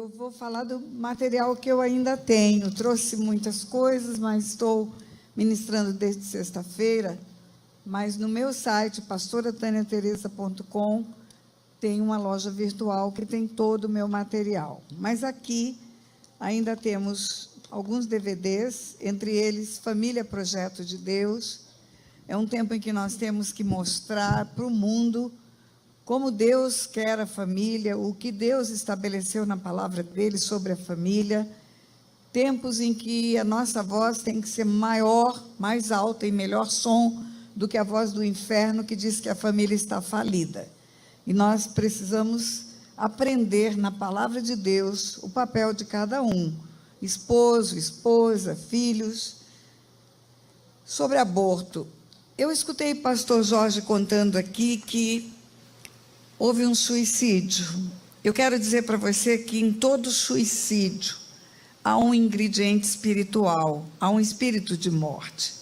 Eu vou falar do material que eu ainda tenho. Trouxe muitas coisas, mas estou ministrando desde sexta-feira. Mas no meu site, pastorataniateresa.com, tem uma loja virtual que tem todo o meu material. Mas aqui ainda temos alguns DVDs, entre eles Família Projeto de Deus. É um tempo em que nós temos que mostrar para o mundo como Deus quer a família, o que Deus estabeleceu na palavra dele sobre a família. Tempos em que a nossa voz tem que ser maior, mais alta e melhor som do que a voz do inferno que diz que a família está falida. E nós precisamos aprender na palavra de Deus o papel de cada um, esposo, esposa, filhos. Sobre aborto, eu escutei o pastor Jorge contando aqui que houve um suicídio. Eu quero dizer para você que em todo suicídio há um ingrediente espiritual, há um espírito de morte.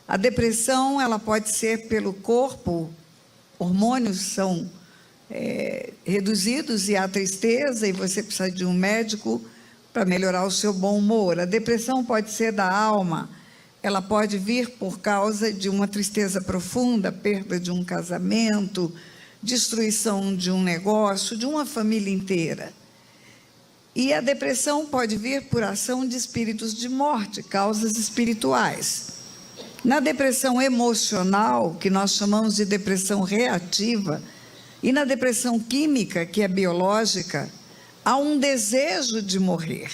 A depressão, ela pode ser pelo corpo, hormônios são reduzidos e há tristeza e você precisa de um médico para melhorar o seu bom humor. A depressão pode ser da alma, ela pode vir por causa de uma tristeza profunda, perda de um casamento, destruição de um negócio, de uma família inteira. E a depressão pode vir por ação de espíritos de morte, causas espirituais. Na depressão emocional, que nós chamamos de depressão reativa, e na depressão química, que é biológica, há um desejo de morrer,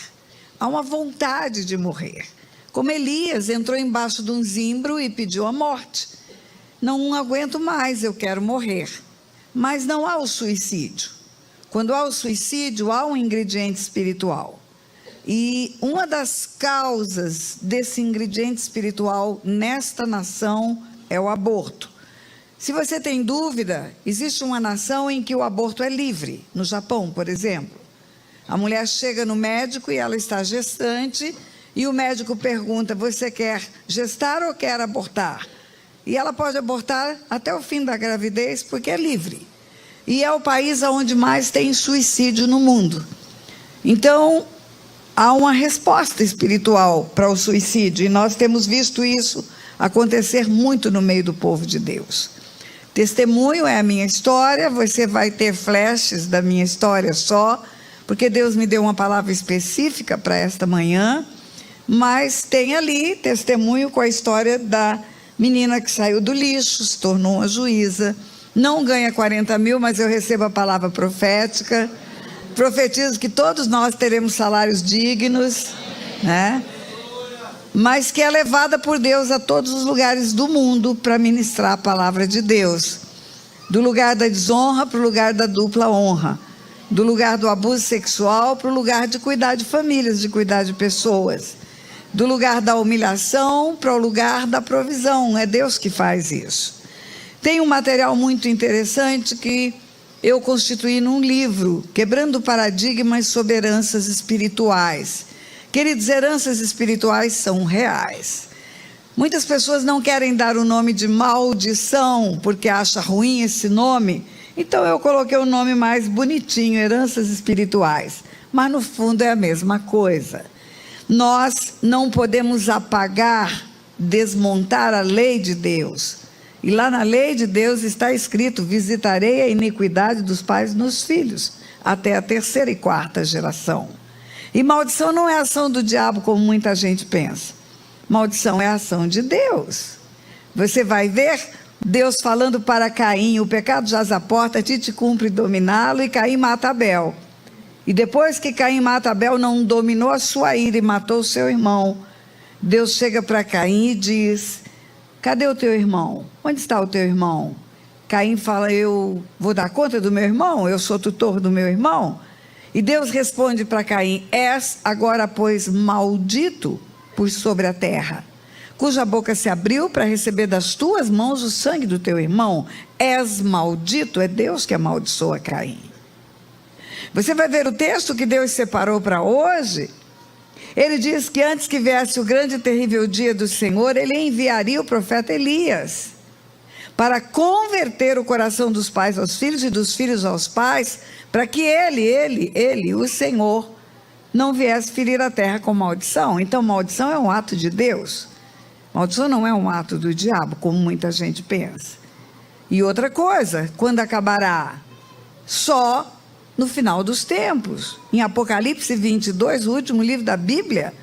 há uma vontade de morrer. Como Elias entrou embaixo de um zimbro e pediu a morte. Não aguento mais, eu quero morrer. Mas não há o suicídio. Quando há o suicídio, há um ingrediente espiritual. E uma das causas desse ingrediente espiritual nesta nação é o aborto. Se você tem dúvida, existe uma nação em que o aborto é livre. No Japão, por exemplo. A mulher chega no médico e ela está gestante, e o médico pergunta, você quer gestar ou quer abortar? E ela pode abortar até o fim da gravidez, porque é livre. E é o país onde mais tem suicídio no mundo. Então, há uma resposta espiritual para o suicídio, e nós temos visto isso acontecer muito no meio do povo de Deus. Testemunho é a minha história, você vai ter flashes da minha história só, porque Deus me deu uma palavra específica para esta manhã, mas tem ali testemunho com a história da menina que saiu do lixo, se tornou uma juíza, não ganha 40 mil, mas eu recebo a palavra profética, profetizo que todos nós teremos salários dignos, né? Mas que é levada por Deus a todos os lugares do mundo para ministrar a palavra de Deus, do lugar da desonra para o lugar da dupla honra, do lugar do abuso sexual para o lugar de cuidar de famílias, de cuidar de pessoas, do lugar da humilhação para o lugar da provisão. É Deus que faz isso. Tem um material muito interessante que eu constituí num livro, Quebrando Paradigmas sobre Heranças Espirituais. Queridos, heranças espirituais são reais. Muitas pessoas não querem dar o nome de maldição, porque acham ruim esse nome. Então eu coloquei o nome mais bonitinho, heranças espirituais. Mas no fundo é a mesma coisa. Nós não podemos apagar, desmontar a lei de Deus. E lá na lei de Deus está escrito, visitarei a iniquidade dos pais nos filhos, até a 3ª e 4ª geração. E maldição não é ação do diabo, como muita gente pensa. Maldição é ação de Deus. Você vai ver Deus falando para Caim, o pecado jaz à porta, a ti te cumpre dominá-lo, e Caim mata Abel. E depois que Caim mata Abel, não dominou a sua ira e matou o seu irmão. Deus chega para Caim e diz, cadê o teu irmão? Onde está o teu irmão? Caim fala, eu vou dar conta do meu irmão? Eu sou tutor do meu irmão? E Deus responde para Caim, és agora, pois, maldito por sobre a terra, cuja boca se abriu para receber das tuas mãos o sangue do teu irmão. És maldito, é Deus que amaldiçoa Caim. Você vai ver o texto que Deus separou para hoje. Ele diz que antes que viesse o grande e terrível dia do Senhor, ele enviaria o profeta Elias. para converter o coração dos pais aos filhos e dos filhos aos pais, para que ele, o Senhor, não viesse ferir a terra com maldição. Então, maldição é um ato de Deus. Maldição não é um ato do diabo, como muita gente pensa. E outra coisa, quando acabará? Só no final dos tempos. Em Apocalipse 22, o último livro da Bíblia,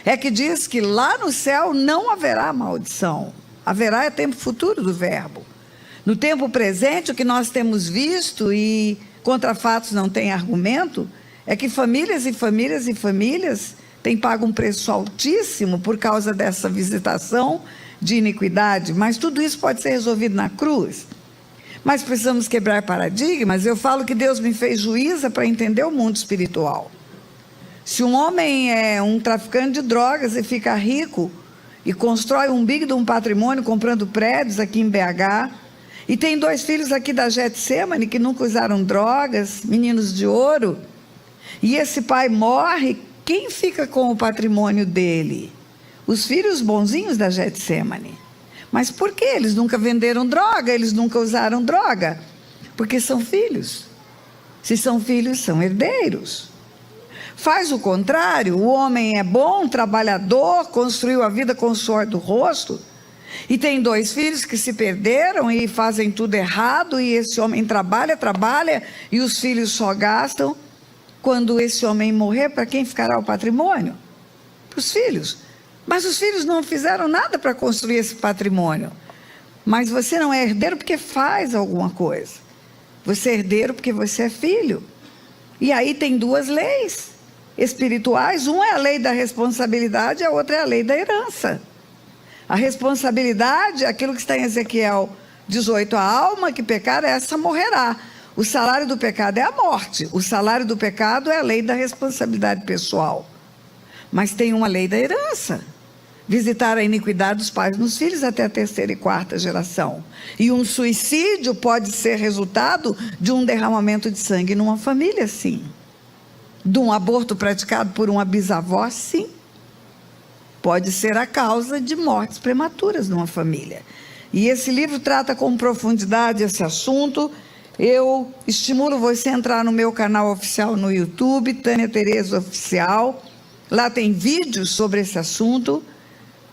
é que diz que lá no céu não haverá maldição. Haverá é tempo futuro do verbo. No tempo presente, o que nós temos visto, e contra fatos não tem argumento, é que famílias e famílias e famílias têm pago um preço altíssimo por causa dessa visitação de iniquidade, mas tudo isso pode ser resolvido na cruz. Mas precisamos quebrar paradigmas. Eu falo que Deus me fez juíza para entender o mundo espiritual. Se um homem é um traficante de drogas e fica rico e constrói um big de um patrimônio comprando prédios aqui em BH, e tem 2 filhos aqui da Getsemane que nunca usaram drogas, meninos de ouro, e esse pai morre, quem fica com o patrimônio dele? Os filhos bonzinhos da Getsemane. Mas por que? Eles nunca venderam droga, eles nunca usaram droga. Porque são filhos. Se são filhos, são herdeiros. Faz o contrário, o homem é bom, trabalhador, construiu a vida com o suor do rosto, e tem 2 filhos que se perderam e fazem tudo errado, e esse homem trabalha, e os filhos só gastam. Quando esse homem morrer, para quem ficará o patrimônio? Para os filhos. Mas os filhos não fizeram nada para construir esse patrimônio. Mas você não é herdeiro porque faz alguma coisa. Você é herdeiro porque você é filho. E aí tem 2 leis espirituais. Uma é a lei da responsabilidade, a outra é a lei da herança. A responsabilidade, aquilo que está em Ezequiel 18, a alma que pecar, essa morrerá. O salário do pecado é a morte. O salário do pecado é a lei da responsabilidade pessoal. Mas tem uma lei da herança. Visitar a iniquidade dos pais nos filhos até a 3ª e 4ª geração. E um suicídio pode ser resultado de um derramamento de sangue numa família, sim. De um aborto praticado por uma bisavó, sim. Pode ser a causa de mortes prematuras numa família. E esse livro trata com profundidade esse assunto. Eu estimulo você a entrar no meu canal oficial no YouTube, Tânia Tereza Oficial. Lá tem vídeos sobre esse assunto,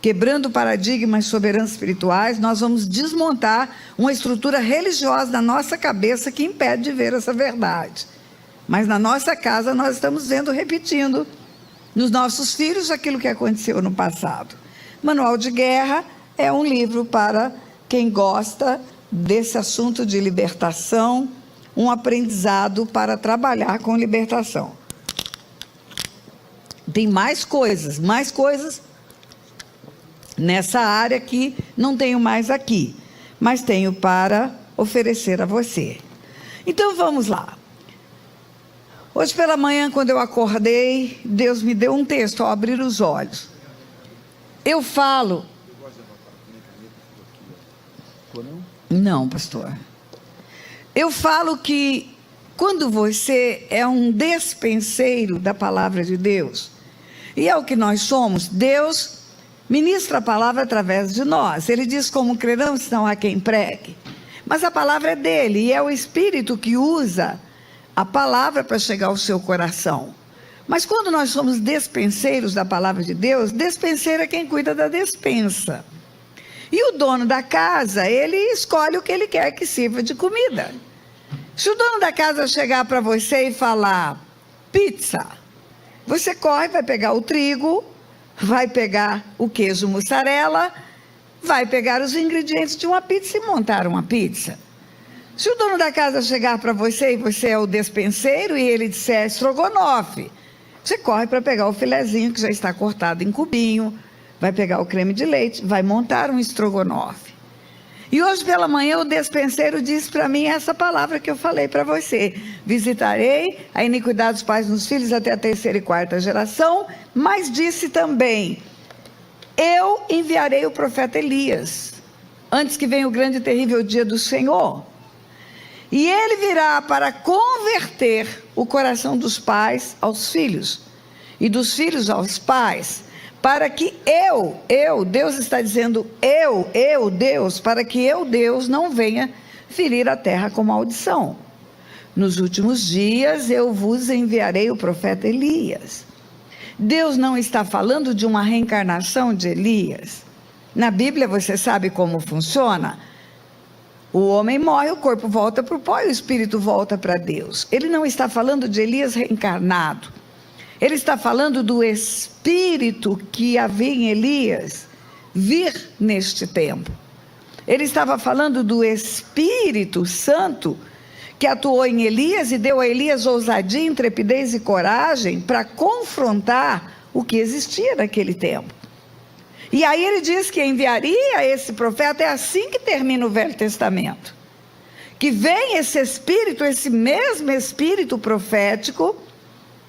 quebrando paradigmas sobre heranças espirituais. Nós vamos desmontar uma estrutura religiosa na nossa cabeça que impede de ver essa verdade. Mas na nossa casa nós estamos vendo, repetindo, nos nossos filhos, aquilo que aconteceu no passado. Manual de Guerra é um livro para quem gosta desse assunto de libertação, um aprendizado para trabalhar com libertação. Tem mais coisas nessa área que não tenho mais aqui, mas tenho para oferecer a você. Então vamos lá. Hoje pela manhã, quando eu acordei, Deus me deu um texto ao abrir os olhos. Eu falo... Não, pastor. Eu falo que quando você é um despenseiro da palavra de Deus, e é o que nós somos, Deus ministra a palavra através de nós. Ele diz: como crerão, se não há quem pregue. Mas a palavra é dele, e é o Espírito que usa a palavra para chegar ao seu coração. Mas quando nós somos despenseiros da palavra de Deus, despenseiro é quem cuida da despensa. E o dono da casa, ele escolhe o que ele quer que sirva de comida. Se o dono da casa chegar para você e falar pizza, você corre, vai pegar o trigo, vai pegar o queijo mussarela, vai pegar os ingredientes de uma pizza e montar uma pizza. Se o dono da casa chegar para você e você é o despenseiro e ele disser estrogonofe, você corre para pegar o filezinho que já está cortado em cubinho, vai pegar o creme de leite, vai montar um estrogonofe. E hoje pela manhã o despenseiro disse para mim essa palavra que eu falei para você: visitarei a iniquidade dos pais nos filhos até a 3ª e 4ª geração, mas disse também: eu enviarei o profeta Elias, antes que venha o grande e terrível dia do Senhor. E ele virá para converter o coração dos pais aos filhos, e dos filhos aos pais, para que Deus está dizendo, Deus, para que Deus, não venha ferir a terra com maldição. Nos últimos dias eu vos enviarei o profeta Elias. Deus não está falando de uma reencarnação de Elias. Na Bíblia você sabe como funciona? O homem morre, o corpo volta para o pó e o espírito volta para Deus. Ele não está falando de Elias reencarnado. Ele está falando do espírito que havia em Elias vir neste tempo. Ele estava falando do Espírito Santo que atuou em Elias e deu a Elias ousadia, intrepidez e coragem para confrontar o que existia naquele tempo. E aí ele diz que enviaria esse profeta. É assim que termina o Velho Testamento, que vem esse Espírito, esse mesmo Espírito profético,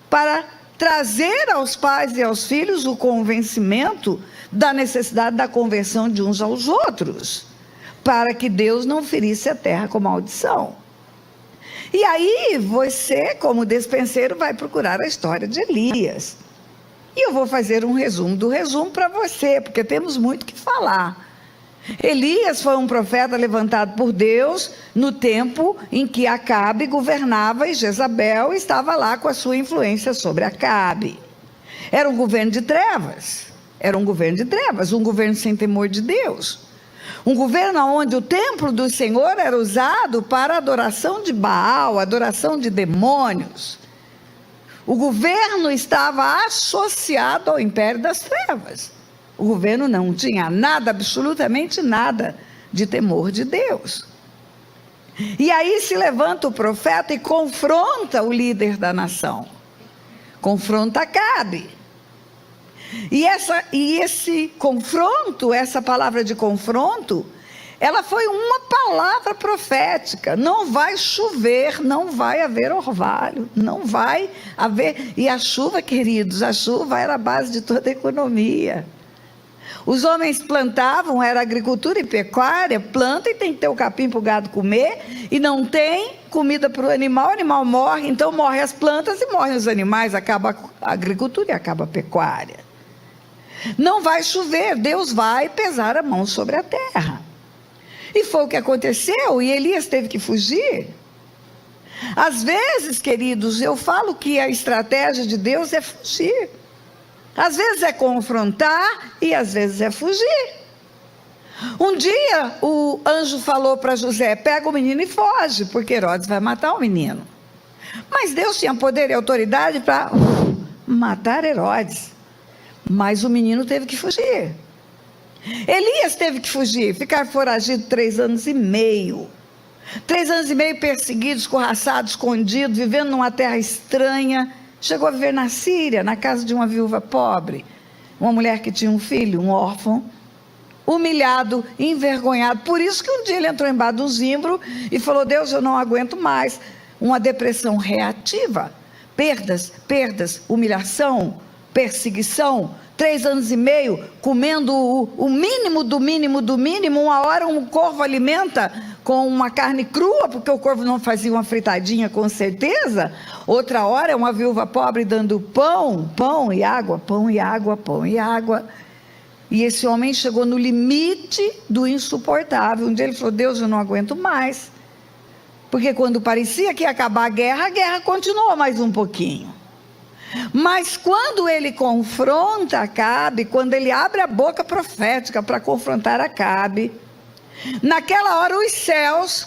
para trazer aos pais e aos filhos o convencimento da necessidade da conversão de uns aos outros, para que Deus não ferisse a terra com maldição. E aí você, como despenseiro, vai procurar a história de Elias. E eu vou fazer um resumo do resumo para você, porque temos muito que falar. Elias foi um profeta levantado por Deus no tempo em que Acabe governava e Jezabel estava lá com a sua influência sobre Acabe. Era um governo de trevas, um governo sem temor de Deus. Um governo onde o templo do Senhor era usado para adoração de Baal, adoração de demônios. O governo estava associado ao império das trevas. O governo não tinha nada, absolutamente nada, de temor de Deus. E aí se levanta o profeta e confronta o líder da nação. Confronta Acabe. E esse confronto, essa palavra de confronto, ela foi uma palavra profética. Não vai chover, não vai haver orvalho, não vai haver. E a chuva, queridos, a chuva era a base de toda a economia. Os homens plantavam, era agricultura e pecuária, planta e tem que ter o capim para o gado comer, e não tem comida para o animal morre, então morrem as plantas e morrem os animais, acaba a agricultura e acaba a pecuária. Não vai chover, Deus vai pesar a mão sobre a terra. E foi o que aconteceu, e Elias teve que fugir. Às vezes, queridos, eu falo que a estratégia de Deus é fugir. Às vezes é confrontar e às vezes é fugir. Um dia o anjo falou para José, pega o menino e foge, porque Herodes vai matar o menino. Mas Deus tinha poder e autoridade para matar Herodes. Mas o menino teve que fugir. Elias teve que fugir, ficar foragido 3 anos e meio. 3 anos e meio perseguido, escorraçado, escondido, vivendo numa terra estranha. Chegou a viver na Síria, na casa de uma viúva pobre. Uma mulher que tinha um filho, um órfão. Humilhado, envergonhado. Por isso que um dia ele entrou embaixo de um zimbro e falou, Deus, eu não aguento mais. Uma depressão reativa. Perdas, humilhação, perseguição, 3 anos e meio, comendo o mínimo do mínimo do mínimo. Uma hora um corvo alimenta com uma carne crua, porque o corvo não fazia uma fritadinha com certeza. Outra hora é uma viúva pobre dando pão e água, pão e água, pão e água. E esse homem chegou no limite do insuportável. Um dia ele falou, Deus, eu não aguento mais. Porque quando parecia que ia acabar a guerra continuou mais um pouquinho. Mas quando ele confronta Acabe, quando ele abre a boca profética para confrontar Acabe, naquela hora os céus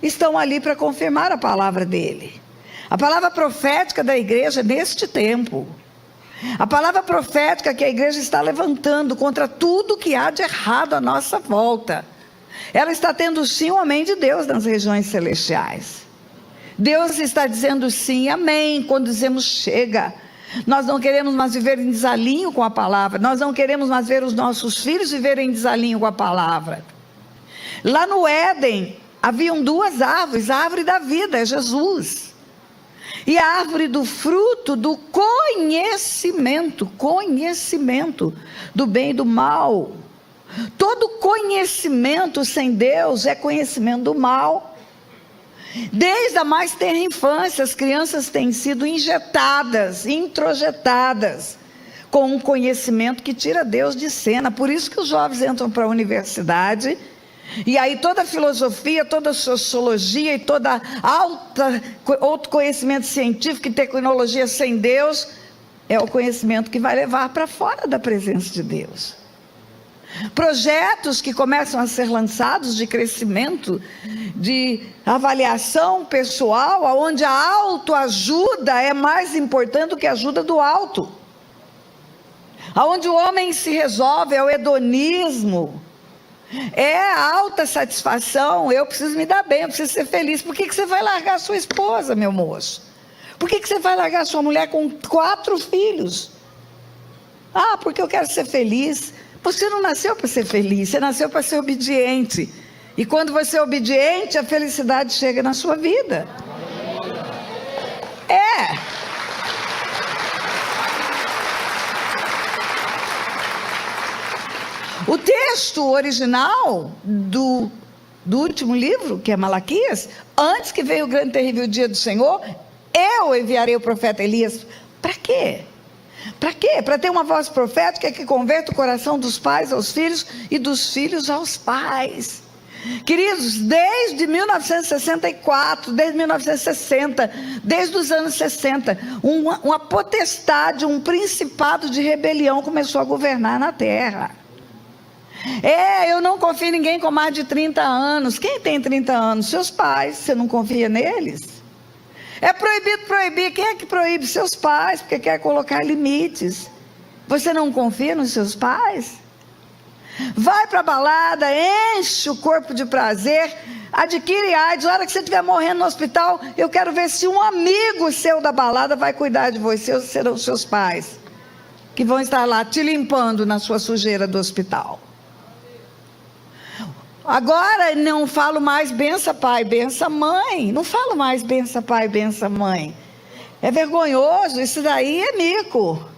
estão ali para confirmar a palavra dele. A palavra profética da igreja neste tempo. A palavra profética que a igreja está levantando contra tudo que há de errado à nossa volta. Ela está tendo sim o amém de Deus nas regiões celestiais. Deus está dizendo sim, amém, quando dizemos chega. Nós não queremos mais viver em desalinho com a palavra. Nós não queremos mais ver os nossos filhos viverem em desalinho com a palavra. Lá no Éden, haviam 2 árvores. A árvore da vida é Jesus. E a árvore do fruto do conhecimento do bem e do mal. Todo conhecimento sem Deus é conhecimento do mal. Desde a mais tenra infância, as crianças têm sido introjetadas com um conhecimento que tira Deus de cena. Por isso que os jovens entram para a universidade, e aí toda a filosofia, toda a sociologia e toda outro conhecimento científico e tecnologia sem Deus é o conhecimento que vai levar para fora da presença de Deus. Projetos que começam a ser lançados de crescimento, de avaliação pessoal, onde a autoajuda é mais importante do que a ajuda do alto, onde o homem se resolve, é o hedonismo, é a alta satisfação. Eu preciso me dar bem, eu preciso ser feliz. Por que você vai largar a sua esposa, meu moço? Por que você vai largar a sua mulher com 4 filhos? Ah, porque eu quero ser feliz. Você não nasceu para ser feliz, você nasceu para ser obediente. E quando você é obediente, a felicidade chega na sua vida. O texto original do último livro, que é Malaquias, antes que veio o grande e terrível dia do Senhor, eu enviarei o profeta Elias. Para quê? Para quê? Para ter uma voz profética que converta o coração dos pais aos filhos e dos filhos aos pais. Queridos, desde 1964, desde 1960, desde os anos 60, uma potestade, um principado de rebelião começou a governar na terra. Eu não confio em ninguém com mais de 30 anos. Quem tem 30 anos? Seus pais. Você não confia neles? É proibido proibir. Quem é que proíbe? Seus pais, porque quer colocar limites. Você não confia nos seus pais? Vai para a balada, enche o corpo de prazer, adquire AIDS. A hora que você estiver morrendo no hospital, eu quero ver se um amigo seu da balada vai cuidar de você, ou serão os seus pais, que vão estar lá te limpando na sua sujeira do hospital. Agora não falo mais bença pai, bença mãe. Não falo mais bença pai, bença mãe. É vergonhoso, isso daí é mico.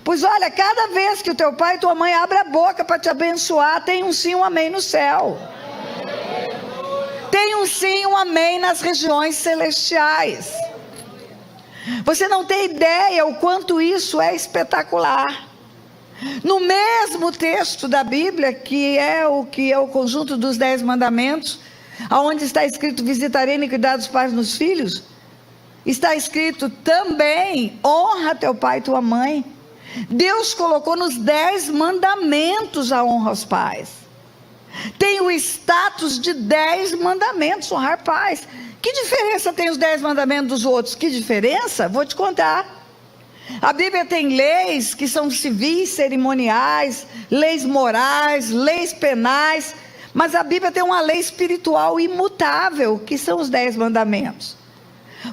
Pois olha, cada vez que o teu pai e tua mãe abrem a boca para te abençoar, tem um sim, um amém no céu. Tem um sim, um amém nas regiões celestiais. Você não tem ideia o quanto isso é espetacular. No mesmo texto da Bíblia, que é o conjunto dos 10 mandamentos, onde está escrito: visitarei a iniquidade dos pais nos filhos, está escrito também: honra teu pai e tua mãe. Deus colocou nos 10 mandamentos a honra aos pais. Tem o status de 10 mandamentos, honrar pais. Que diferença tem os 10 mandamentos dos outros? Que diferença? Vou te contar. A Bíblia tem leis que são civis, cerimoniais, leis morais, leis penais, mas a Bíblia tem uma lei espiritual imutável, que são os 10 mandamentos.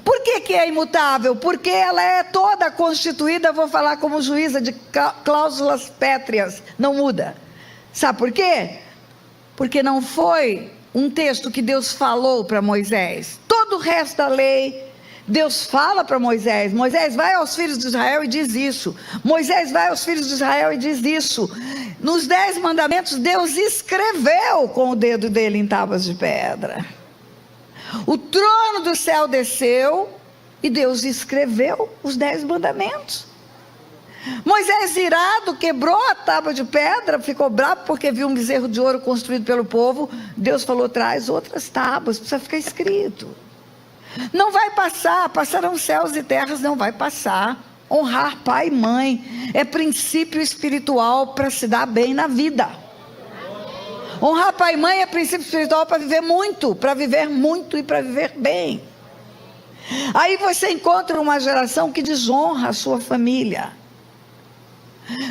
Por que é imutável? Porque ela é toda constituída, vou falar como juíza, de cláusulas pétreas, não muda. Sabe por quê? Porque não foi um texto que Deus falou para Moisés. Todo o resto da lei, Deus fala para Moisés: Moisés, vai aos filhos de Israel e diz isso. Moisés, vai aos filhos de Israel e diz isso. Nos 10 mandamentos, Deus escreveu com o dedo dele em tábuas de pedra. O trono do céu desceu e Deus escreveu os 10 mandamentos. Moisés, irado, quebrou a tábua de pedra, ficou bravo porque viu um bezerro de ouro construído pelo povo. Deus falou: traz outras tábuas, precisa ficar escrito. Não vai passar, passarão céus e terras, não vai passar. Honrar pai e mãe é princípio espiritual para se dar bem na vida. Honrar pai e mãe é princípio espiritual para viver muito e para viver bem. Aí você encontra uma geração que desonra a sua família.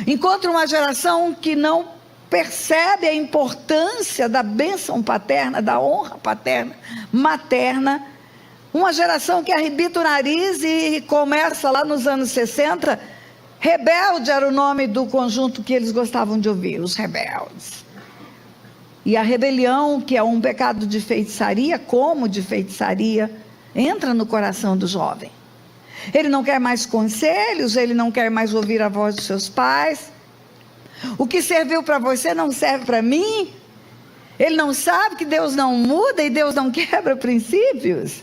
Encontra uma geração que não percebe a importância da bênção paterna, da honra paterna, materna. Uma geração que arrebita o nariz e começa lá nos anos 60. Rebelde era o nome do conjunto que eles gostavam de ouvir, os rebeldes. E a rebelião, que é um pecado de feitiçaria, como de feitiçaria, entra no coração do jovem. Ele não quer mais conselhos, ele não quer mais ouvir a voz dos seus pais. O que serviu para você não serve para mim. Ele não sabe que Deus não muda e Deus não quebra princípios.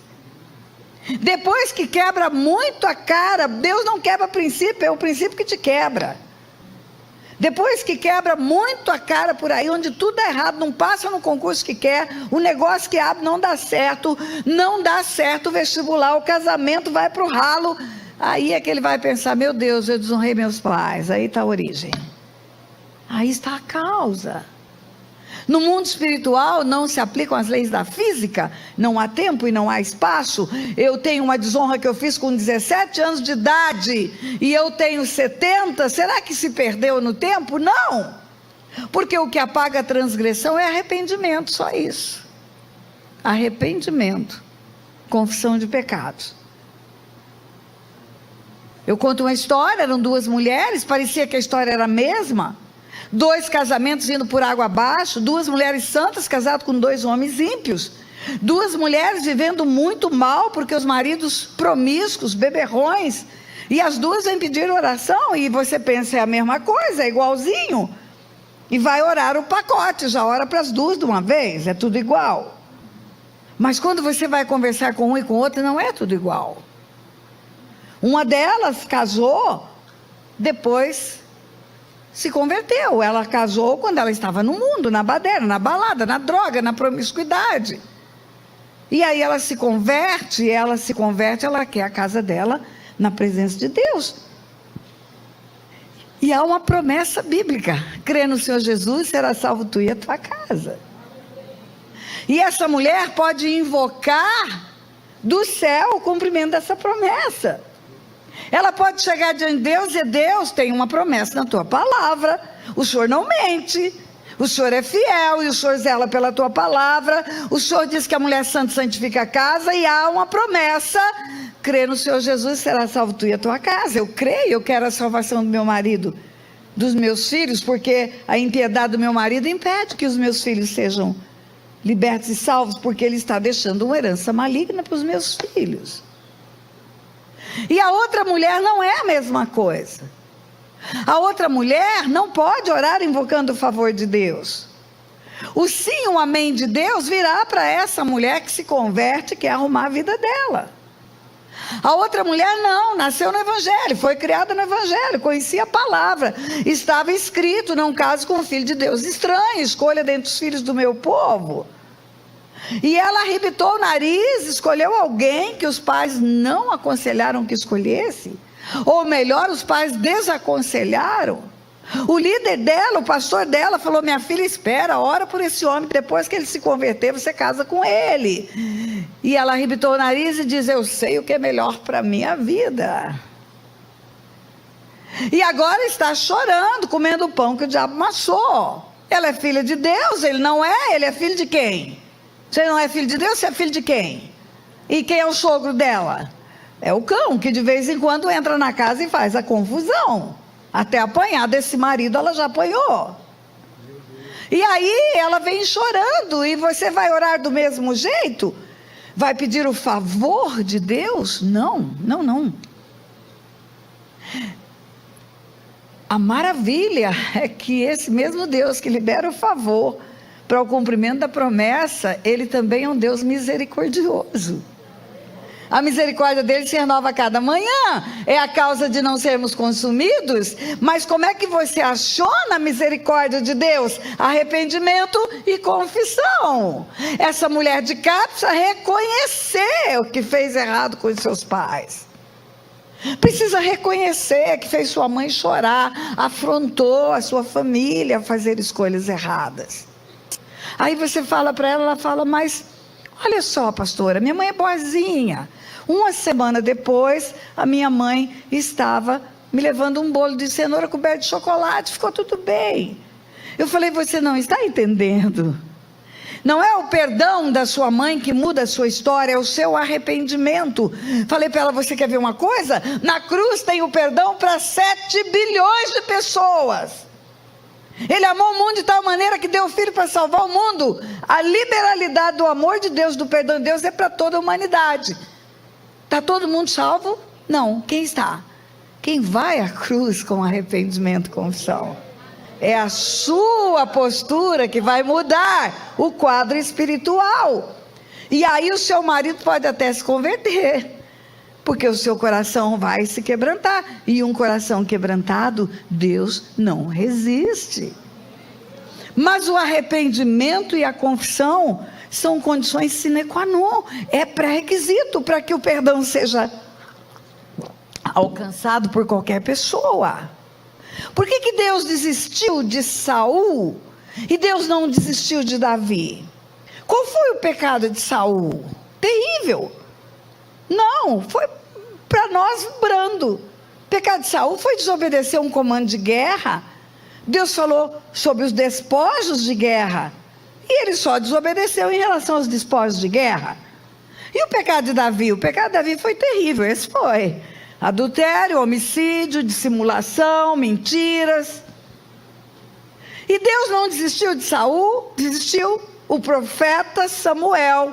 Depois que quebra muito a cara, Deus não quebra princípio, é o princípio que te quebra. Depois que quebra muito a cara por aí, onde tudo é errado, não passa no concurso que quer, o negócio que abre não dá certo o vestibular, o casamento vai para o ralo, aí é que ele vai pensar, meu Deus, eu desonrei meus pais, aí está a origem, aí está a causa. No mundo espiritual não se aplicam as leis da física, não há tempo e não há espaço. Eu tenho uma desonra que eu fiz com 17 anos de idade e eu tenho 70, será que se perdeu no tempo? Não, porque o que apaga a transgressão é arrependimento, só isso. Arrependimento, confissão de pecados. Eu conto uma história, eram duas mulheres, parecia que a história era a mesma. 2 casamentos indo por água abaixo, 2 mulheres santas casadas com 2 homens ímpios, 2 mulheres vivendo muito mal, porque os maridos promíscuos, beberrões, e as 2 vêm pedir oração, e você pensa, é a mesma coisa, é igualzinho, e vai orar o pacote, já ora para as 2 de uma vez, é tudo igual. Mas quando você vai conversar com um e com outro, não é tudo igual. Uma delas casou, depois se converteu. Ela casou quando ela estava no mundo, na baderna, na balada, na droga, na promiscuidade. E aí ela se converte, ela quer a casa dela na presença de Deus. E há uma promessa bíblica: crê no Senhor Jesus, será salvo tu e a tua casa. E essa mulher pode invocar do céu o cumprimento dessa promessa. Ela pode chegar diante de Deus e Deus tem uma promessa na tua palavra, o Senhor não mente, o Senhor é fiel e o Senhor zela pela tua palavra, o Senhor diz que a mulher santa santifica a casa e há uma promessa: crê no Senhor Jesus, será salvo tu e a tua casa. Eu creio, eu quero a salvação do meu marido, dos meus filhos, porque a impiedade do meu marido impede que os meus filhos sejam libertos e salvos, porque ele está deixando uma herança maligna para os meus filhos. E a outra mulher não é a mesma coisa. A outra mulher não pode orar invocando o favor de Deus. O sim, o amém de Deus virá para essa mulher que se converte, que quer arrumar a vida dela. A outra mulher não, nasceu no Evangelho, foi criada no Evangelho, conhecia a palavra, estava escrito, não case com um filho de Deus estranho, escolha dentre os filhos do meu povo. E ela arrebitou o nariz, escolheu alguém que os pais não aconselharam que escolhesse, ou melhor, os pais desaconselharam. O líder dela, o pastor dela falou: minha filha, espera, ora por esse homem, depois que ele se converter, você casa com ele. E ela arrebitou o nariz e diz: eu sei o que é melhor para a minha vida. E agora está chorando, comendo o pão que o diabo amassou. Ela é filha de Deus, ele não é, ele é filho de quem? Você não é filho de Deus, você é filho de quem? E quem é o sogro dela? É o cão, que de vez em quando entra na casa e faz a confusão. Até apanhar desse marido ela já apanhou. E aí ela vem chorando, e você vai orar do mesmo jeito? Vai pedir o favor de Deus? Não, não, não. A maravilha é que esse mesmo Deus que libera o favor para o cumprimento da promessa, ele também é um Deus misericordioso. A misericórdia dele se renova a cada manhã, é a causa de não sermos consumidos. Mas como é que você aciona a misericórdia de Deus? Arrependimento e confissão. Essa mulher de Cá precisa reconhecer o que fez errado com os seus pais, precisa reconhecer que fez sua mãe chorar, afrontou a sua família a fazer escolhas erradas. Aí você fala para ela, ela fala: mas olha só, pastora, minha mãe é boazinha. Uma semana depois, a minha mãe estava me levando um bolo de cenoura coberto de chocolate, ficou tudo bem. Eu falei: você não está entendendo. Não é o perdão da sua mãe que muda a sua história, é o seu arrependimento. Falei para ela: você quer ver uma coisa? Na cruz tem o perdão para 7 bilhões de pessoas. Ele amou o mundo de tal maneira que deu o Filho para salvar o mundo. A liberalidade do amor de Deus, do perdão de Deus, é para toda a humanidade. Está todo mundo salvo? Não. Quem está? Quem vai à cruz com arrependimento e confissão. É a sua postura que vai mudar o quadro espiritual. E aí o seu marido pode até se converter, porque o seu coração vai se quebrantar, e um coração quebrantado, Deus não resiste. Mas o arrependimento e a confissão são condições sine qua non, é pré-requisito para que o perdão seja alcançado por qualquer pessoa. Por que Deus desistiu de Saul e Deus não desistiu de Davi? Qual foi o pecado de Saul? Terrível. Não, foi para nós brando. O pecado de Saul foi desobedecer um comando de guerra. Deus falou sobre os despojos de guerra, e ele só desobedeceu em relação aos despojos de guerra. E o pecado de Davi? O pecado de Davi foi terrível, esse foi. Adultério, homicídio, dissimulação, mentiras. E Deus não desistiu de Saul, desistiu o profeta Samuel.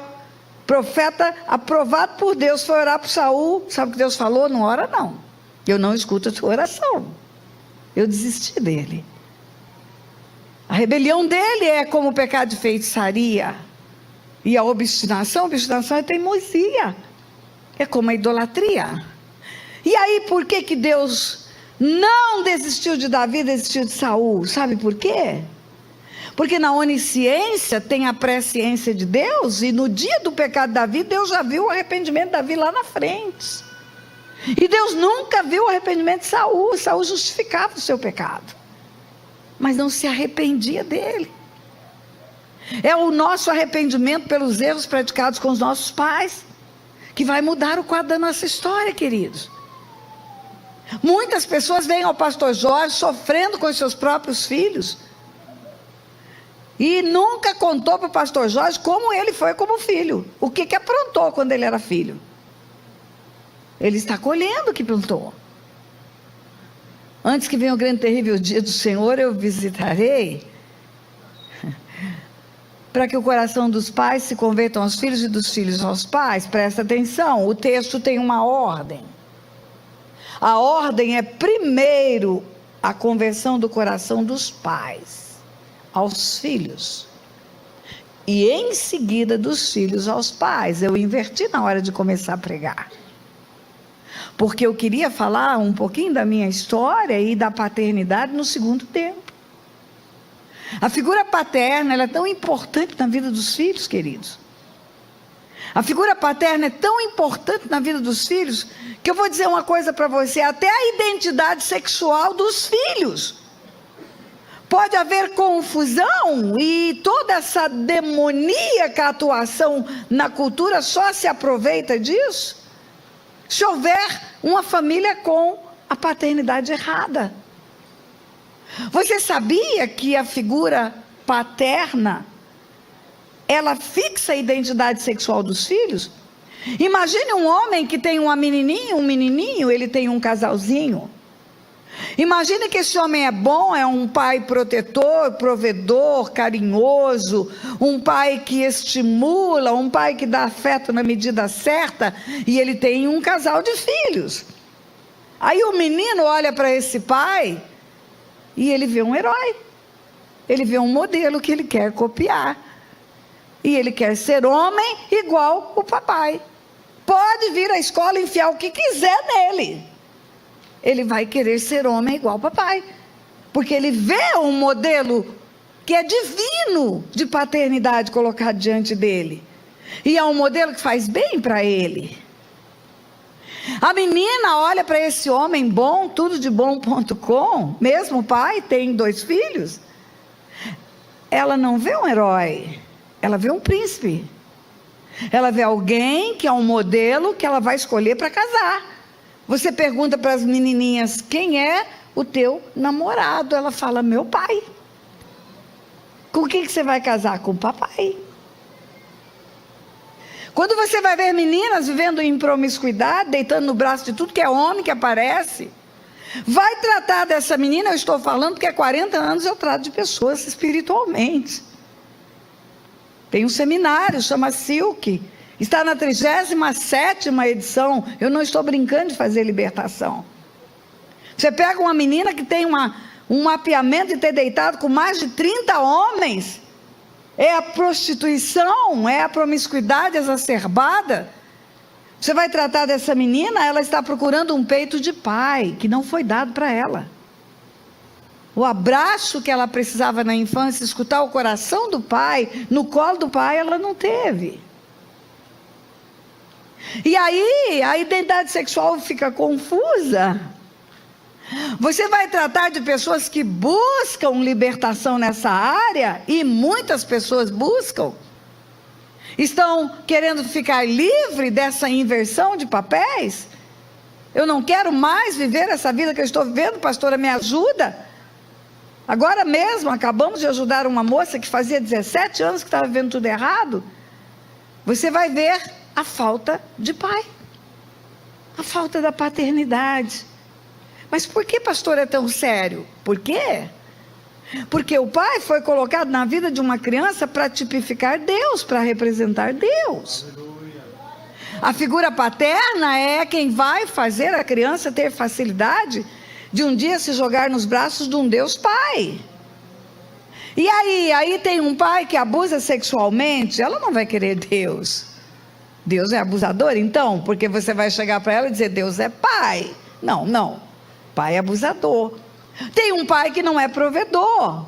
Profeta aprovado por Deus, foi orar por Saul. Sabe o que Deus falou? Não ora não. Eu não escuto a tua oração. Eu desisti dele. A rebelião dele é como o pecado de feitiçaria. E a obstinação é teimosia. É como a idolatria. E aí, por que Deus não desistiu de Davi, desistiu de Saul? Sabe por quê? Porque na onisciência tem a presciência de Deus, e no dia do pecado de Davi, Deus já viu o arrependimento de Davi lá na frente. E Deus nunca viu o arrependimento de Saul. Saul justificava o seu pecado, mas não se arrependia dele. É o nosso arrependimento pelos erros praticados com os nossos pais que vai mudar o quadro da nossa história, queridos. Muitas pessoas vêm ao pastor Jorge sofrendo com os seus próprios filhos, e nunca contou para o pastor Jorge como ele foi como filho, o que aprontou quando ele era filho. Ele está colhendo o que plantou. Antes que venha o grande terrível dia do Senhor, eu visitarei, para que o coração dos pais se convertam aos filhos e dos filhos aos pais. Presta atenção, o texto tem uma ordem. A ordem é primeiro a conversão do coração dos pais aos filhos, e em seguida dos filhos aos pais. Eu inverti na hora de começar a pregar, porque eu queria falar um pouquinho da minha história e da paternidade no segundo tempo. A figura paterna, ela é tão importante na vida dos filhos, queridos. A figura paterna é tão importante na vida dos filhos, que eu vou dizer uma coisa para você: até a identidade sexual dos filhos. Pode haver confusão, e toda essa demoníaca atuação na cultura só se aproveita disso se houver uma família com a paternidade errada. Você sabia que a figura paterna, ela fixa a identidade sexual dos filhos? Imagine um homem que tem uma menininha, um menininho, ele tem um casalzinho. Imagine que esse homem é bom, é um pai protetor, provedor, carinhoso, um pai que estimula, um pai que dá afeto na medida certa, e ele tem um casal de filhos. Aí o menino olha para esse pai e ele vê um herói, ele vê um modelo que ele quer copiar, e ele quer ser homem igual o papai. Pode vir à escola e enfiar o que quiser nele, ele vai querer ser homem igual o papai, porque ele vê um modelo que é divino de paternidade colocado diante dele, e é um modelo que faz bem para ele. A menina olha para esse homem bom, tudodebom.com, mesmo pai, tem 2 filhos, ela não vê um herói, ela vê um príncipe, ela vê alguém que é um modelo que ela vai escolher para casar. Você pergunta para as menininhas: quem é o teu namorado? Ela fala: meu pai. Com quem que você vai casar? Com o papai. Quando você vai ver meninas vivendo em promiscuidade, deitando no braço de tudo que é homem que aparece, vai tratar dessa menina. Eu estou falando porque há 40 anos eu trato de pessoas espiritualmente. Tem um seminário, chama Silk, está na 37ª edição. Eu não estou brincando de fazer libertação. Você pega uma menina que tem um mapeamento de ter deitado com mais de 30 homens, é a prostituição, é a promiscuidade exacerbada. Você vai tratar dessa menina, ela está procurando um peito de pai, que não foi dado para ela. O abraço que ela precisava na infância, escutar o coração do pai, no colo do pai, ela não teve. E aí, a identidade sexual fica confusa. Você vai tratar de pessoas que buscam libertação nessa área, e muitas pessoas buscam. Estão querendo ficar livre dessa inversão de papéis? Eu não quero mais viver essa vida que eu estou vivendo, pastora, me ajuda. Agora mesmo, acabamos de ajudar uma moça que fazia 17 anos que estava vivendo tudo errado. Você vai ver a falta de pai, a falta da paternidade. Mas por que, pastor, é tão sério? Por quê? Porque o pai foi colocado na vida de uma criança para tipificar Deus, para representar Deus. A figura paterna é quem vai fazer a criança ter facilidade de um dia se jogar nos braços de um Deus Pai. E aí tem um pai que abusa sexualmente, ela não vai querer Deus. Deus é abusador, então, porque você vai chegar para ela e dizer, Deus é pai. Não, pai é abusador. Tem um pai que não é provedor.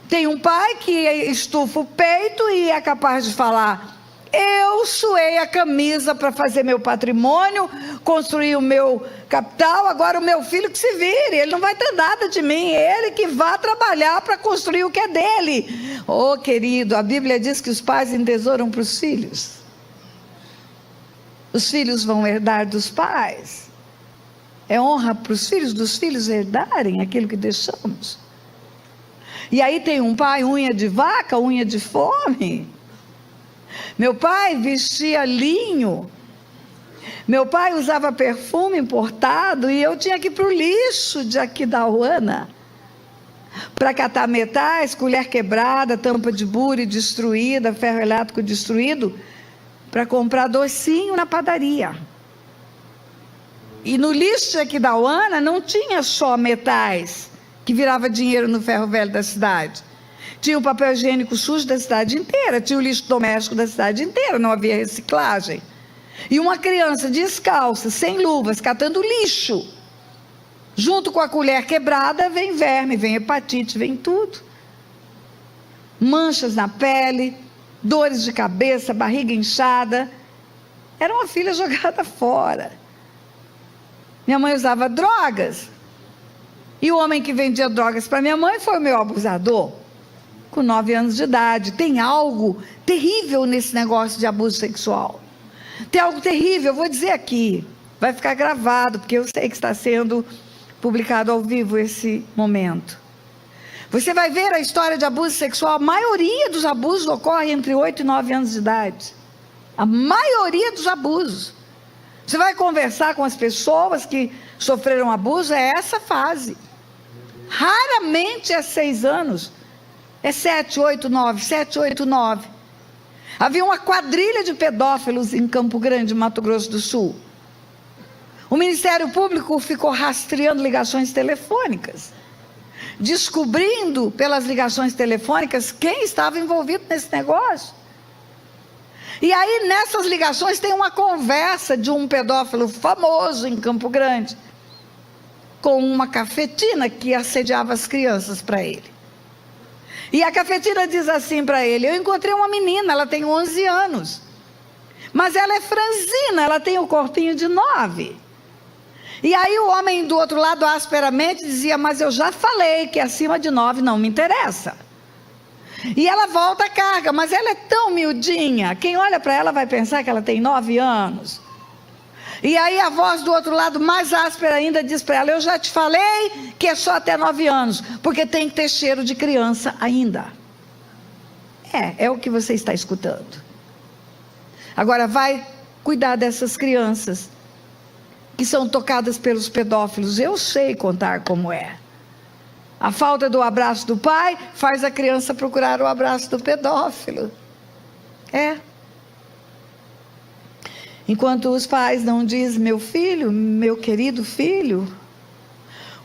Tem um pai que estufa o peito e é capaz de falar, eu suei a camisa para fazer meu patrimônio, construir o meu capital, agora o meu filho que se vire, ele não vai ter nada de mim, ele que vá trabalhar para construir o que é dele. Oh, querido, a Bíblia diz que os pais entesouram para os filhos. Os filhos vão herdar dos pais. É honra para os filhos dos filhos herdarem aquilo que deixamos. E aí tem um pai, unha de vaca, unha de fome. Meu pai vestia linho. Meu pai usava perfume importado e eu tinha que ir para o lixo de Aquidauana para catar metais, colher quebrada, tampa de bure destruída, ferro elétrico destruído, para comprar docinho na padaria. E no lixo de Aquidauana não tinha só metais que virava dinheiro no ferro velho da cidade. Tinha o papel higiênico sujo da cidade inteira, tinha o lixo doméstico da cidade inteira, não havia reciclagem. E uma criança descalça, sem luvas, catando lixo, junto com a colher quebrada, vem verme, vem hepatite, vem tudo. Manchas na pele, dores de cabeça, barriga inchada. Era uma filha jogada fora. Minha mãe usava drogas. E o homem que vendia drogas para minha mãe foi o meu abusador. Com 9 anos de idade. Tem algo terrível nesse negócio de abuso sexual. Tem algo terrível, eu vou dizer aqui. Vai ficar gravado, porque eu sei que está sendo publicado ao vivo esse momento. Você vai ver a história de abuso sexual. A maioria dos abusos ocorre entre 8 e 9 anos de idade. A maioria dos abusos. Você vai conversar com as pessoas que sofreram abuso, é essa fase. Raramente é 6 anos. É 7, 8, 9, 7, 8, 9. Havia uma quadrilha de pedófilos em Campo Grande, Mato Grosso do Sul. O Ministério Público ficou rastreando ligações telefônicas, descobrindo pelas ligações telefônicas quem estava envolvido nesse negócio. E aí nessas ligações tem uma conversa de um pedófilo famoso em Campo Grande, com uma cafetina que assediava as crianças para ele. E a cafetina diz assim para ele, eu encontrei uma menina, ela tem 11 anos, mas ela é franzina, ela tem o corpinho de 9. E aí o homem do outro lado asperamente dizia, mas eu já falei que acima de 9 não me interessa. E ela volta a carga, mas ela é tão miudinha, quem olha para ela vai pensar que ela tem 9 anos. E aí a voz do outro lado, mais áspera ainda, diz para ela, eu já te falei que é só até 9 anos, porque tem que ter cheiro de criança ainda. É o que você está escutando. Agora vai cuidar dessas crianças que são tocadas pelos pedófilos. Eu sei contar como é. A falta do abraço do pai faz a criança procurar o abraço do pedófilo. Enquanto os pais não dizem, meu filho, meu querido filho,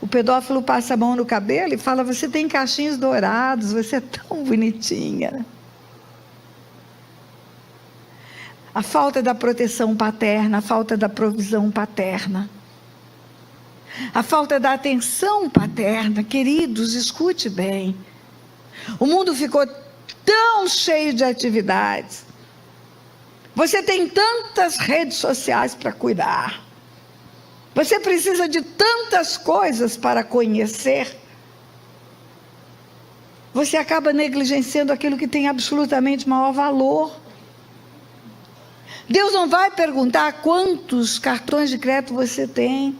o pedófilo passa a mão no cabelo e fala, você tem cachinhos dourados, você é tão bonitinha. a falta da proteção paterna, a falta da provisão paterna, a falta da atenção paterna. Queridos, escute bem. O mundo ficou tão cheio de atividades. Você tem tantas redes sociais para cuidar. Você precisa de tantas coisas para conhecer. Você acaba negligenciando aquilo que tem absolutamente maior valor. Deus não vai perguntar quantos cartões de crédito você tem.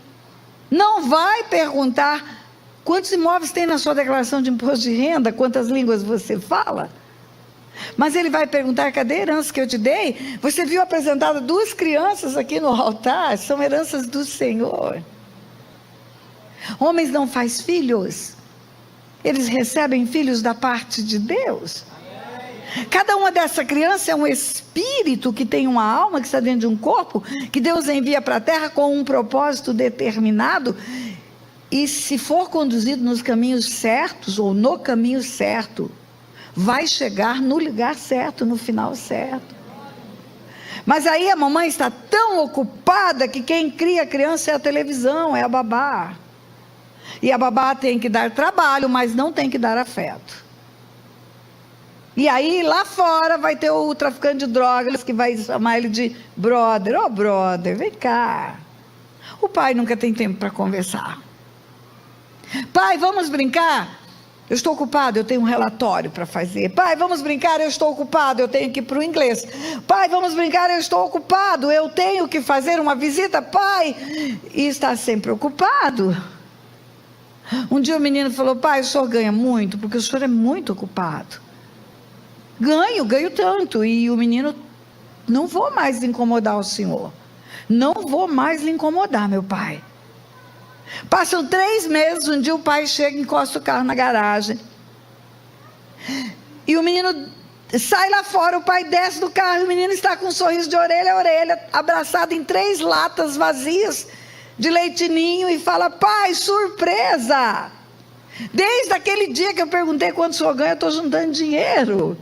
Não vai perguntar quantos imóveis tem na sua declaração de imposto de renda, quantas línguas você fala. Mas Ele vai perguntar: cadê a herança que eu te dei? Você viu apresentada 2 crianças aqui no altar, são heranças do Senhor. Homens não faz filhos, eles recebem filhos da parte de Deus. Cada uma dessa criança é um espírito que tem uma alma, que está dentro de um corpo, que Deus envia para a terra com um propósito determinado, e se for conduzido nos caminhos certos, ou no caminho certo, vai chegar no lugar certo, no final certo. Mas aí a mamãe está tão ocupada que quem cria a criança é a televisão, é a babá. E a babá tem que dar trabalho, mas não tem que dar afeto. E aí lá fora vai ter o traficante de drogas que vai chamar ele de brother. Ô brother, vem cá. O pai nunca tem tempo para conversar. Pai, vamos brincar? Eu estou ocupado, eu tenho um relatório para fazer. Pai, vamos brincar? Eu estou ocupado, eu tenho que ir para o inglês. Pai, vamos brincar? Eu estou ocupado, eu tenho que fazer uma visita. Pai, e está sempre ocupado. Um dia o menino falou: pai, o senhor ganha muito, porque o senhor é muito ocupado. Ganho tanto. E o menino: não vou mais incomodar o senhor. Não vou mais lhe incomodar, meu pai. Passam 3 meses, um dia o pai chega e encosta o carro na garagem. E o menino sai lá fora, o pai desce do carro, e o menino está com um sorriso de orelha a orelha, abraçado em 3 latas vazias de leite ninho, e fala: pai, surpresa! Desde aquele dia que eu perguntei quanto o senhor ganha, eu estou juntando dinheiro.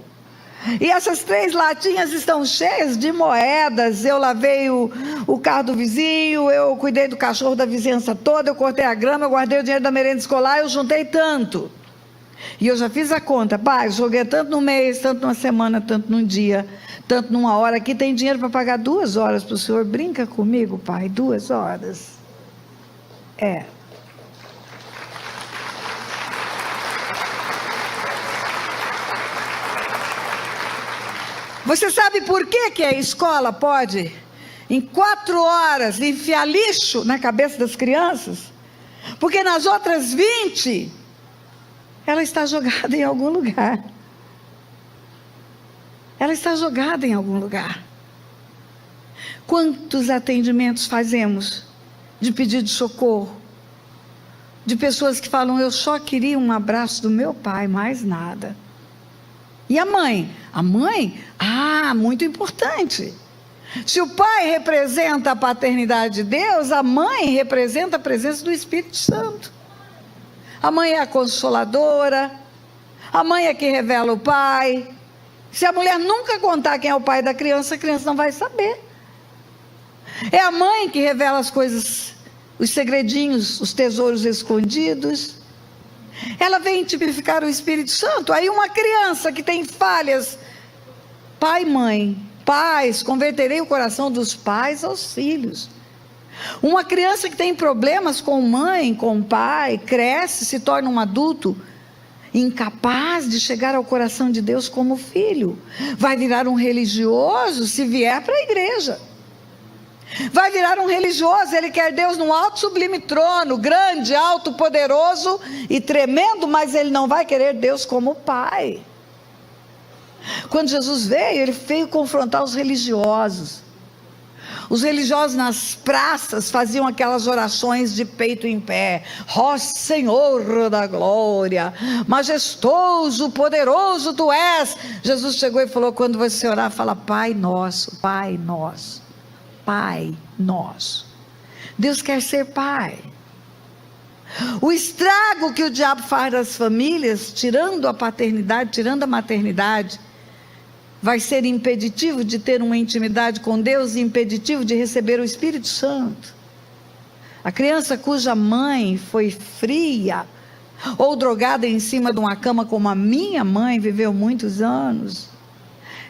E essas 3 latinhas estão cheias de moedas. Eu lavei o carro do vizinho, eu cuidei do cachorro da vizinhança toda, eu cortei a grama, eu guardei o dinheiro da merenda escolar, eu juntei tanto. E eu já fiz a conta: pai, eu joguei tanto no mês, tanto numa semana, tanto num dia, tanto numa hora. Aqui tem dinheiro para pagar 2 horas para o senhor. Brinca comigo, pai, 2 horas. É. Você sabe por que a escola pode, em 4 horas, enfiar lixo na cabeça das crianças? Porque nas outras 20, ela está jogada em algum lugar. Ela está jogada em algum lugar. Quantos atendimentos fazemos de pedido de socorro? De pessoas que falam: eu só queria um abraço do meu pai, mais nada. E a mãe? A mãe, muito importante. Se o pai representa a paternidade de Deus, a mãe representa a presença do Espírito Santo. A mãe é a consoladora, a mãe é que revela o pai. Se a mulher nunca contar quem é o pai da criança, a criança não vai saber. É a mãe que revela as coisas, os segredinhos, os tesouros escondidos. Ela vem tipificar o Espírito Santo. Aí uma criança que tem falhas: pai, mãe, pais, converterei o coração dos pais aos filhos. Uma criança que tem problemas com mãe, com pai, cresce, se torna um adulto incapaz de chegar ao coração de Deus como filho. Vai virar um religioso se vier para a igreja. Vai virar um religioso, ele quer Deus num alto sublime trono, grande, alto, poderoso e tremendo, mas ele não vai querer Deus como pai. Quando Jesus veio, ele veio confrontar os religiosos. Os religiosos nas praças faziam aquelas orações de peito em pé: ó Senhor da glória, majestoso, poderoso tu és. Jesus chegou e falou: quando você orar, fala: Pai nosso, Pai nosso. Pai nosso. Deus quer ser pai. O estrago que o diabo faz das famílias, tirando a paternidade, tirando a maternidade, vai ser impeditivo de ter uma intimidade com Deus e impeditivo de receber o Espírito Santo. A criança cuja mãe foi fria ou drogada em cima de uma cama, como a minha mãe viveu muitos anos,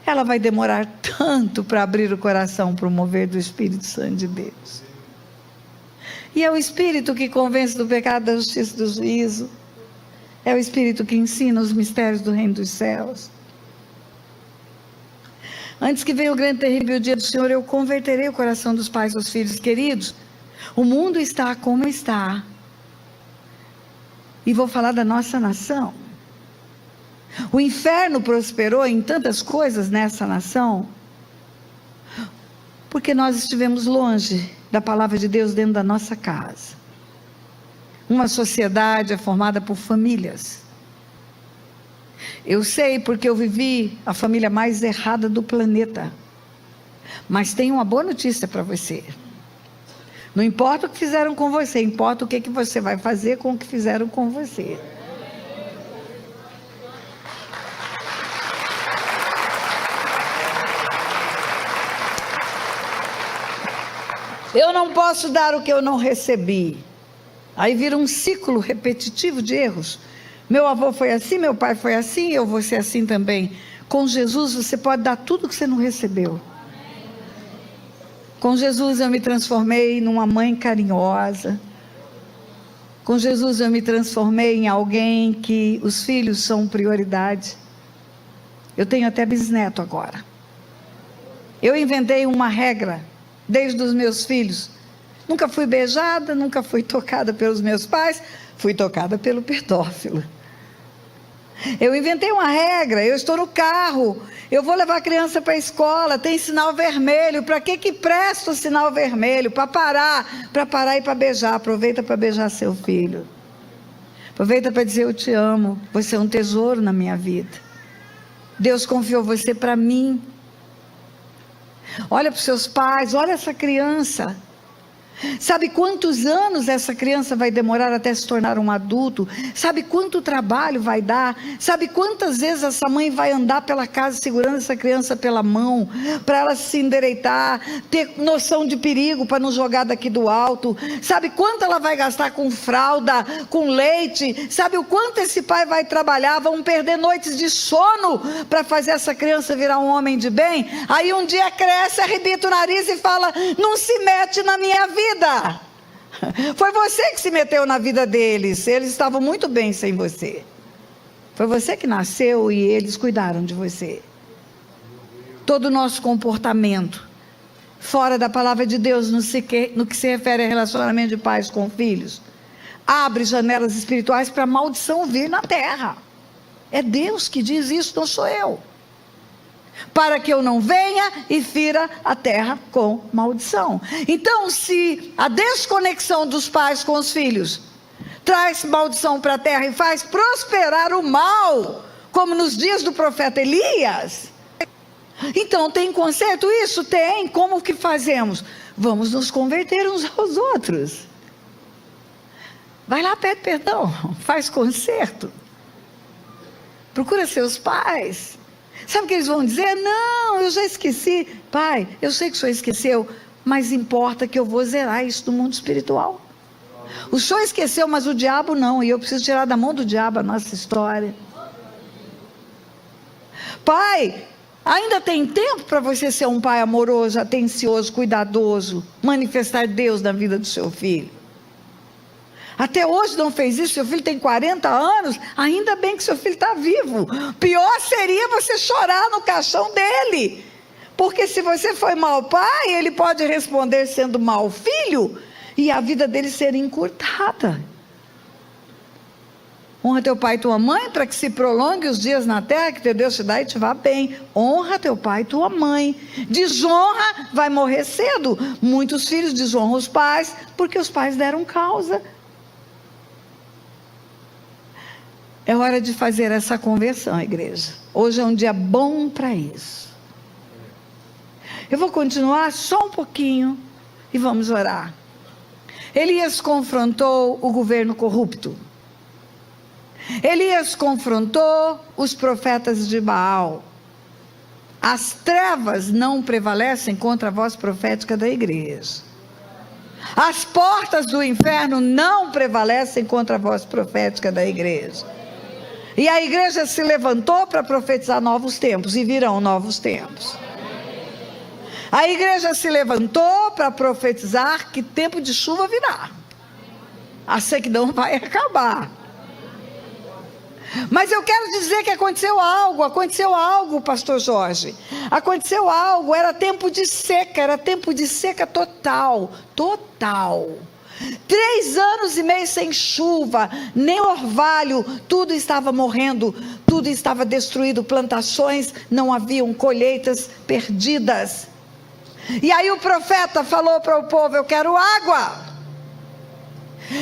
ela vai demorar tanto para abrir o coração para o mover do Espírito Santo de Deus. E é o Espírito que convence do pecado, da justiça e do juízo. É o Espírito que ensina os mistérios do reino dos céus. Antes que venha o grande e terrível dia do Senhor, eu converterei o coração dos pais aos filhos. Queridos, o mundo está como está. E vou falar da nossa nação. O inferno prosperou em tantas coisas nessa nação, porque nós estivemos longe da palavra de Deus dentro da nossa casa. Uma sociedade é formada por famílias. Eu sei porque eu vivi a família mais errada do planeta. Mas tenho uma boa notícia para você. Não importa o que fizeram com você, importa o que você vai fazer com o que fizeram com você. Eu não posso dar o que eu não recebi. Aí vira um ciclo repetitivo de erros. Meu avô foi assim, meu pai foi assim, eu vou ser assim também. Com Jesus você pode dar tudo que você não recebeu. Com Jesus eu me transformei numa mãe carinhosa. Com Jesus eu me transformei em alguém que os filhos são prioridade. Eu tenho até bisneto agora. Eu inventei uma regra desde os meus filhos. Nunca fui beijada, nunca fui tocada pelos meus pais, fui tocada pelo pedófilo. Eu inventei uma regra, eu estou no carro, eu vou levar a criança para a escola, tem sinal vermelho, para que presta o sinal vermelho? Para parar e para beijar. Aproveita para beijar seu filho. Aproveita para dizer eu te amo, você é um tesouro na minha vida. Deus confiou você para mim. Olha para os seus pais, olha essa criança. Sabe quantos anos essa criança vai demorar até se tornar um adulto? Sabe quanto trabalho vai dar? Sabe quantas vezes essa mãe vai andar pela casa segurando essa criança pela mão, para ela se endireitar, ter noção de perigo para não jogar daqui do alto? Sabe quanto ela vai gastar com fralda, com leite? Sabe o quanto esse pai vai trabalhar? Vão perder noites de sono para fazer essa criança virar um homem de bem? Aí um dia cresce, arrebita o nariz e fala: não se mete na minha vida. Foi você que se meteu na vida deles. Eles estavam muito bem sem você. Foi você que nasceu e eles cuidaram de você. Todo o nosso comportamento fora da palavra de Deus no que se refere a relacionamento de pais com filhos abre janelas espirituais para a maldição vir na terra. É Deus que diz isso, não sou eu. Para que eu não venha e fira a terra com maldição. Então, se a desconexão dos pais com os filhos traz maldição para a terra e faz prosperar o mal, como nos dias do profeta Elias, então tem conserto isso? Tem. Como que fazemos? Vamos nos converter uns aos outros. Vai lá, pede perdão, faz conserto. Procura seus pais. Sabe o que eles vão dizer? Não, eu já esqueci. Pai, eu sei que o senhor esqueceu, mas importa que eu vou zerar isso do mundo espiritual. O senhor esqueceu, mas o diabo não, e eu preciso tirar da mão do diabo a nossa história. Pai, ainda tem tempo para você ser um pai amoroso, atencioso, cuidadoso, manifestar Deus na vida do seu filho. Até hoje não fez isso, seu filho tem 40 anos, ainda bem que seu filho está vivo. Pior seria você chorar no caixão dele, porque se você foi mau pai, ele pode responder sendo mau filho, e a vida dele ser encurtada. Honra teu pai e tua mãe, para que se prolongue os dias na terra, que teu Deus te dá e te vá bem. Honra teu pai e tua mãe. Desonra, vai morrer cedo. Muitos filhos desonram os pais, porque os pais deram causa. É hora de fazer essa conversão, igreja. Hoje é um dia bom para isso. Eu vou continuar só um pouquinho e vamos orar. Elias confrontou o governo corrupto. Elias confrontou os profetas de Baal. As trevas não prevalecem contra a voz profética da igreja. As portas do inferno não prevalecem contra a voz profética da igreja. E a igreja se levantou para profetizar novos tempos, e virão novos tempos. A igreja se levantou para profetizar que tempo de chuva virá. A sequidão vai acabar. Mas eu quero dizer que aconteceu algo, pastor Jorge. Aconteceu algo, era tempo de seca total. 3 anos e meio sem chuva, nem orvalho, tudo estava morrendo, tudo estava destruído, plantações, não haviam colheitas perdidas. E aí o profeta falou para o povo: eu quero água.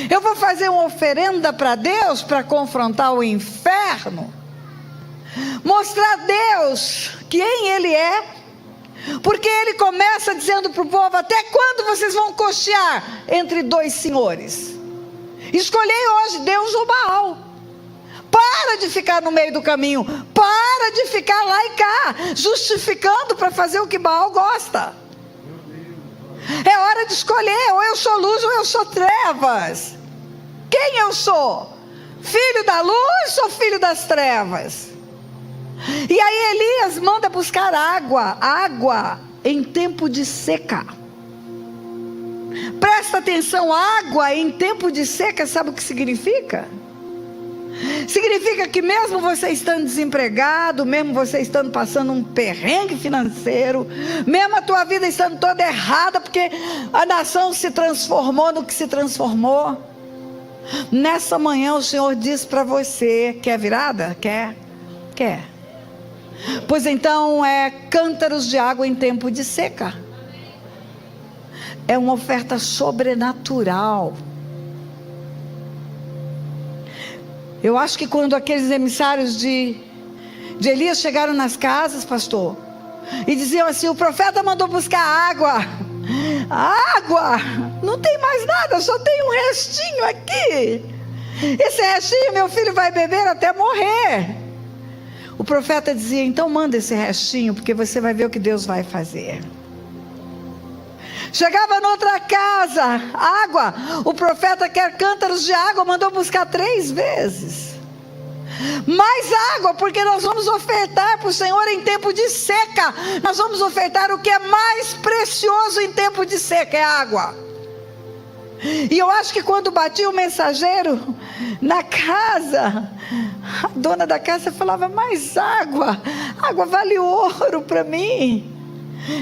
Eu vou fazer uma oferenda para Deus, para confrontar o inferno, mostrar a Deus quem Ele é, porque Ele começa dizendo para o povo: até quando vocês vão cochear entre 2 senhores? Escolhei hoje Deus ou Baal. Para de ficar no meio do caminho, para de ficar lá e cá, justificando para fazer o que Baal gosta. É hora de escolher, ou eu sou luz ou eu sou trevas. Quem eu sou? Filho da luz ou filho das trevas? E aí Elias manda buscar água em tempo de seca. Presta atenção, água em tempo de seca, sabe o que significa? Significa que mesmo você estando desempregado, mesmo você estando passando um perrengue financeiro, mesmo a tua vida estando toda errada, porque a nação se transformou no que se transformou, nessa manhã o Senhor diz para você: quer virada? Quer? Pois então é cântaros de água em tempo de seca. É uma oferta sobrenatural. Eu acho que quando aqueles emissários de Elias chegaram nas casas, pastor, e diziam assim: o profeta mandou buscar água, não tem mais nada, só tem um restinho aqui, esse restinho meu filho vai beber até morrer. O profeta dizia: então manda esse restinho, porque você vai ver o que Deus vai fazer. Chegava noutra casa, água, o profeta quer cântaros de água, mandou buscar 3 vezes. Mais água, porque nós vamos ofertar para o Senhor em tempo de seca. Nós vamos ofertar o que é mais precioso em tempo de seca, é água. E eu acho que quando batia o mensageiro na casa, a dona da casa falava: mais água vale ouro para mim.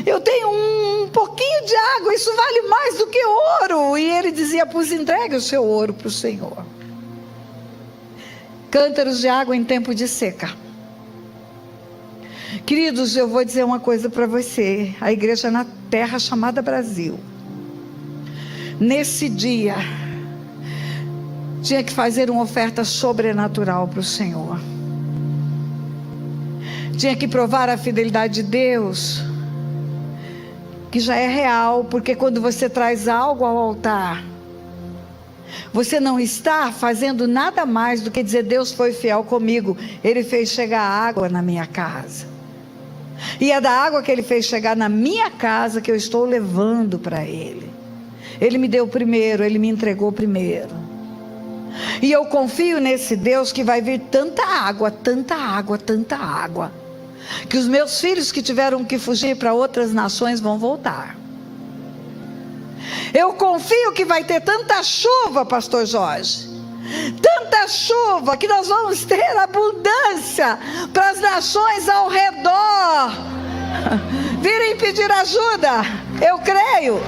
Eu tenho um pouquinho de água, isso vale mais do que ouro. E ele dizia: pois entregue o seu ouro para o Senhor. Cântaros de água em tempo de seca. Queridos, eu vou dizer uma coisa para você: a igreja na terra chamada Brasil, nesse dia, tinha que fazer uma oferta sobrenatural para o Senhor. Tinha que provar a fidelidade de Deus, que já é real, porque quando você traz algo ao altar, você não está fazendo nada mais do que dizer: Deus foi fiel comigo, Ele fez chegar água na minha casa, e é da água que Ele fez chegar na minha casa que eu estou levando para Ele. Ele me deu primeiro, Ele me entregou primeiro, e eu confio nesse Deus que vai vir tanta água, que os meus filhos que tiveram que fugir para outras nações vão voltar. Eu confio que vai ter tanta chuva, pastor Jorge, tanta chuva, que nós vamos ter abundância para as nações ao redor virem pedir ajuda. Eu creio.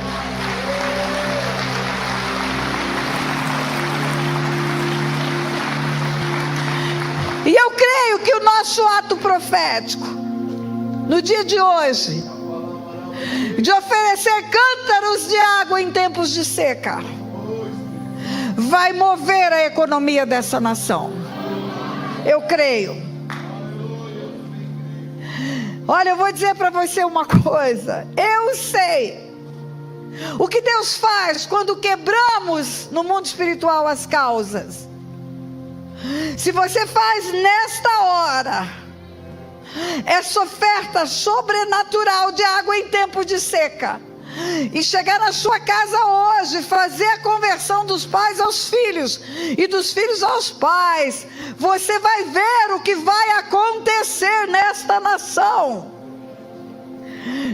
E eu creio que o nosso ato profético, no dia de hoje, de oferecer cântaros de água em tempos de seca, vai mover a economia dessa nação. Eu creio. Olha, eu vou dizer para você uma coisa: eu sei o que Deus faz quando quebramos no mundo espiritual as causas. Se você faz nesta hora essa oferta sobrenatural de água em tempo de seca, e chegar na sua casa hoje, fazer a conversão dos pais aos filhos e dos filhos aos pais, você vai ver o que vai acontecer nesta nação.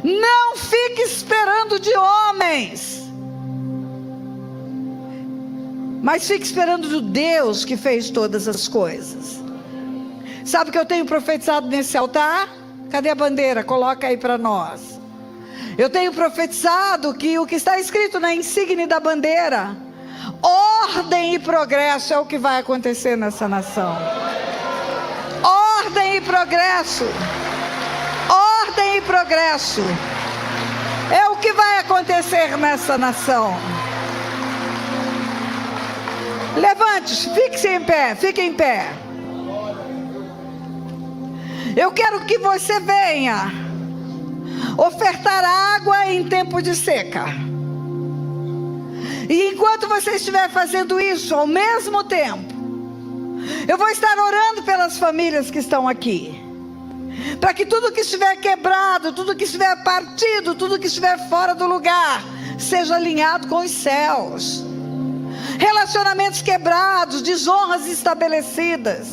Não fique esperando de homens, mas fique esperando do Deus que fez todas as coisas. Sabe o que eu tenho profetizado nesse altar? Cadê a bandeira? Coloca aí para nós. Eu tenho profetizado que o que está escrito na insígnia da bandeira, ordem e progresso, é o que vai acontecer nessa nação. Ordem e progresso. Ordem e progresso é o que vai acontecer nessa nação. Levante-se, fique em pé, fique em pé. Eu quero que você venha ofertar água em tempo de seca. E enquanto você estiver fazendo isso, ao mesmo tempo, eu vou estar orando pelas famílias que estão aqui, para que tudo que estiver quebrado, tudo que estiver partido, tudo que estiver fora do lugar, seja alinhado com os céus. Relacionamentos quebrados, desonras estabelecidas,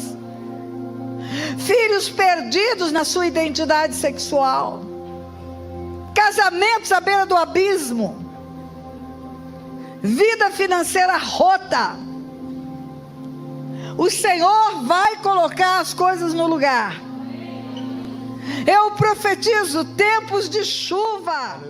filhos perdidos na sua identidade sexual, casamentos à beira do abismo, vida financeira rota. O Senhor vai colocar as coisas no lugar. Eu profetizo tempos de chuva.